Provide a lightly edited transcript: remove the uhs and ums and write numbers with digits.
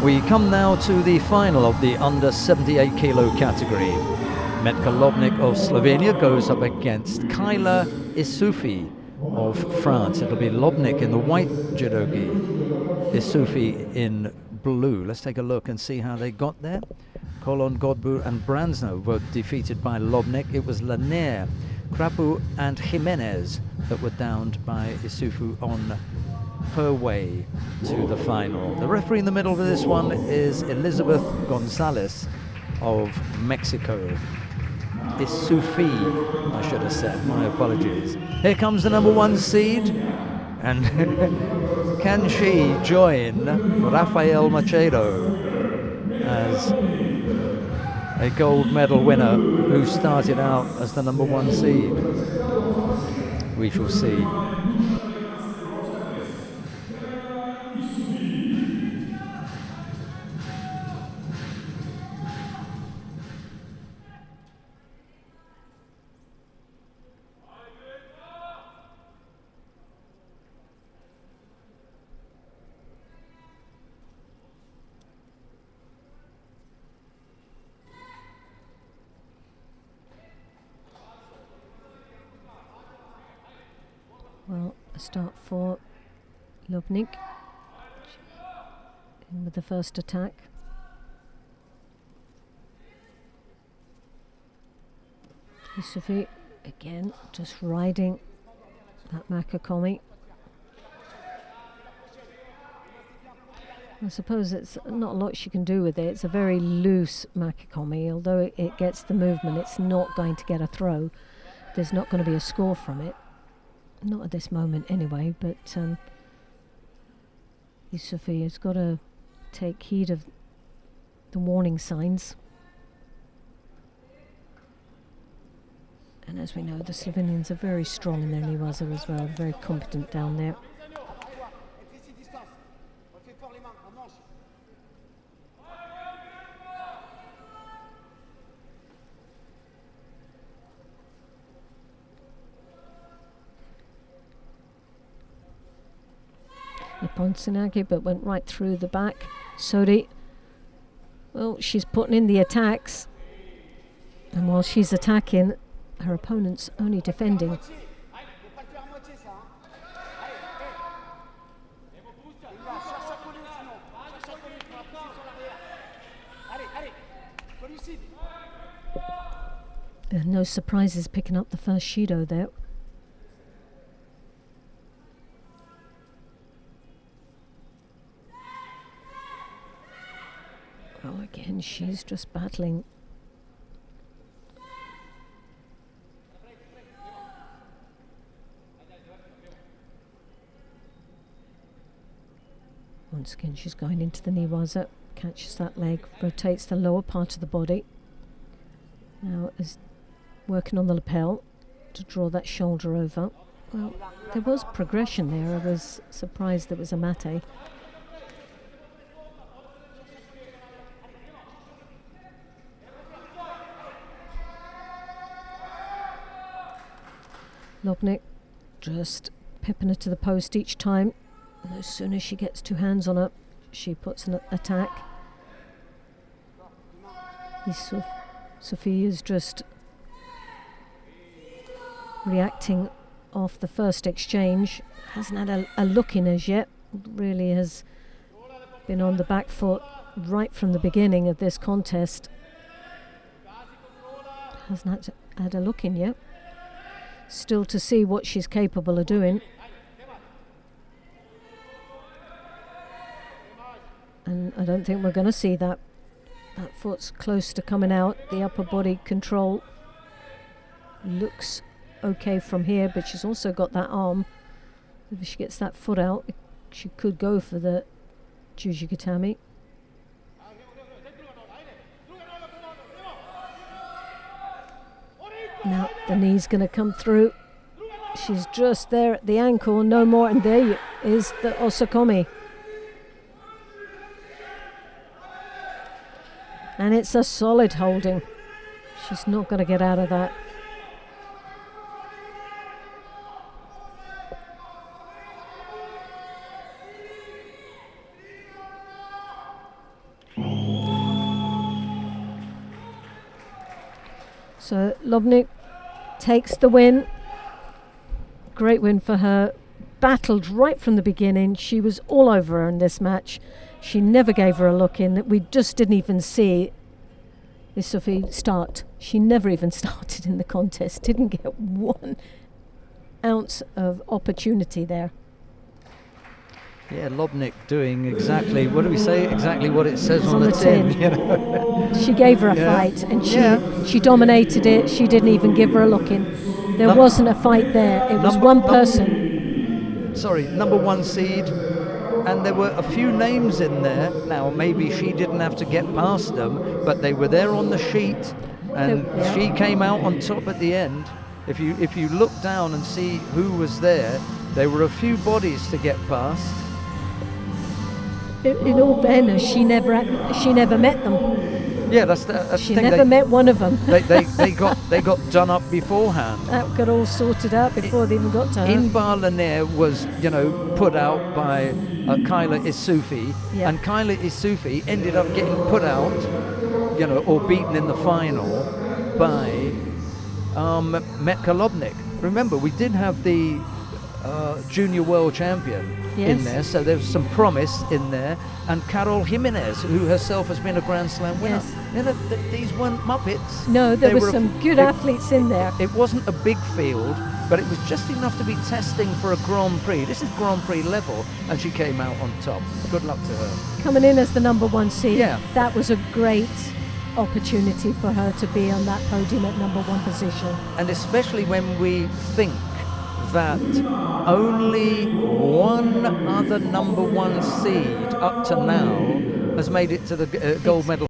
We come now to the final of the under 78 kilo category. Metka LOBNIK of Slovenia goes up against Kaila ISSOUFI of France. It'll be LOBNIK in the white judogi, ISSOUFI in blue. Let's take a look and see how they got there. Kolon, Godbu and Bransno were defeated by LOBNIK. It was Lanier, Krapu and Jimenez that were downed by ISSOUFI on her way to the final. The referee in the middle of this one is Elizabeth Gonzalez of Mexico. ISSOUFI, I should have said, my apologies. Here comes the #1 seed, and can she join Rafael Machado as a gold medal winner who started out as the #1 seed? We shall see. Well, a start for LOBNIK in with the first attack. ISSOUFI again just riding that Makakomi. I suppose it's not a lot she can do with it. It's a very loose Makakomi. Although it gets the movement, it's not going to get a throw. There's not going to be a score from it. Not at this moment anyway, but ISSOUFI has got to take heed of the warning signs. And as we know, the Slovenians are very strong in their Niwaza as well, very competent down there. Ponsinaki, but went right through the back. Sodi, well, she's putting in the attacks, and while she's attacking, her opponent's only defending. No surprises picking up the first Judo there. Oh, again, she's just battling. Once again, she's going into the Niwaza, catches that leg, rotates the lower part of the body. Now is working on the lapel to draw that shoulder over. Well, there was progression there. I was surprised there was a mate. LOBNIK just pipping her to the post each time. And as soon as she gets two hands on her, she puts an attack. ISSOUFI is just reacting off the first exchange. Hasn't had a look in as yet. Really has been on the back foot right from the beginning of this contest. Hasn't had a look in yet. Still to see what she's capable of doing. And I don't think we're going to see that. That foot's close to coming out. The upper body control looks okay from here, but she's also got that arm. If she gets that foot out, she could go for the Jujigatami. Now the knee's going to come through. She's just there at the ankle, no more, and there is the Osakomi. And it's a solid holding. She's not going to get out of that. So LOBNIK takes the win. Great win for her. Battled right from the beginning. She was all over her in this match. She never gave her a look in. We just didn't even see ISSOUFI start. She never even started in the contest. Didn't get 1 ounce of opportunity there. Yeah, LOBNIK doing exactly, what do we say? Exactly what it says on the tin. You know? She gave her a fight, and she dominated it. She didn't even give her a look in. There wasn't a fight there. It was one person. Sorry, number 1 seed, and there were a few names in there. Now, maybe she didn't have to get past them, but they were there on the sheet, and she came out on top at the end. If you look down and see who was there, there were a few bodies to get past. In all fairness, she never met them. Yeah, that's the she thing. never met one of them. they got done up beforehand. That got all sorted out before they even got to her. Inbar Lanier was, put out by Kaila ISSOUFI, and Kaila ISSOUFI ended up getting put out, or beaten in the final by Metka LOBNIK. Remember, we did have the junior world champion in there, so there's some promise in there, and Carol Jimenez, who herself has been a Grand Slam winner. These weren't Muppets. No, there were some good athletes in there. It wasn't a big field, but it was just enough to be testing for a Grand Prix. This is Grand Prix level, and she came out on top. Good luck to her. Coming in as the number 1 seed, that was a great opportunity for her to be on that podium at number 1 position. And especially when we think that only one other number 1 seed up to now has made it to the gold medal